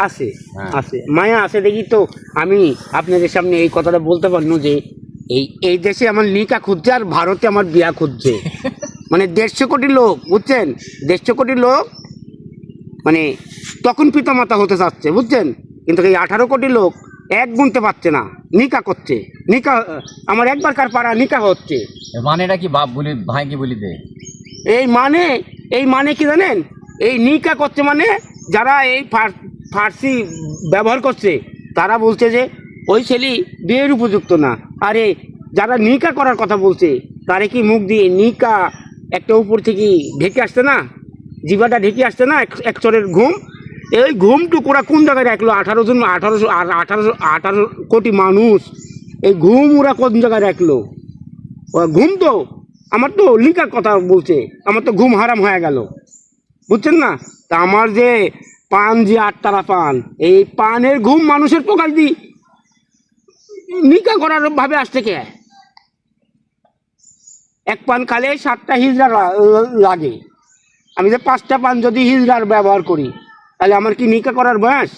আছে আছে মায়া আছে দেখি তো আমি আপনাদের সামনে এই কথাটা বলতে পারবো যে এই দেশে আমার নিকা খুঁজছে আর ভারতে আমার বিয়া খুঁজছে। মানে 150 কোটি লোক, বুঝছেন, 150 কোটি লোক মানে তখন পিতামাতা হতে চাচ্ছে, বুঝছেন, কিন্তু এই 18 কোটি লোক এক গুনতে পারছে না, নিকা করছে। নিকা আমার একবার কার পাড়া নিকা হচ্ছে, মানেটা কি বাপ বলি ভাই কি বলি দে এই মানে কি জানেন, এই নিকা করছে মানে যারা এই ফার্সি ব্যবহার করছে তারা বলছে যে ওই ছেলে বিয়ের উপযুক্ত না। আরে যারা নিকা করার কথা বলছে তারে কি মুখ দিয়ে নিকা একটা উপর থেকে ঢেকে আসছে না, জিভাটা ঢেকে আসছে না, এক চরের ঘুম। এই ঘুমটুকু ওরা কোন জায়গায় রাখলো? 18 কোটি মানুষ, এই ঘুম ওরা কোন জায়গায় রাখলো? ঘুম তো আমার তো লিকার কথা বলছে, আমার তো ঘুম হারাম হয়ে গেল, বুঝছেন না? তা আমার যে পান, যে 8 টাকা পান, এই পানের ঘুম মানুষের প্রকাশ দি নিকা করার ভাবে আসছে কে? এক পান খালে 7টা হিজড়া লাগে, আমি যে 5টা পান যদি হিজড়ার ব্যবহার করি তাহলে আমার কি নিকা করার বয়স?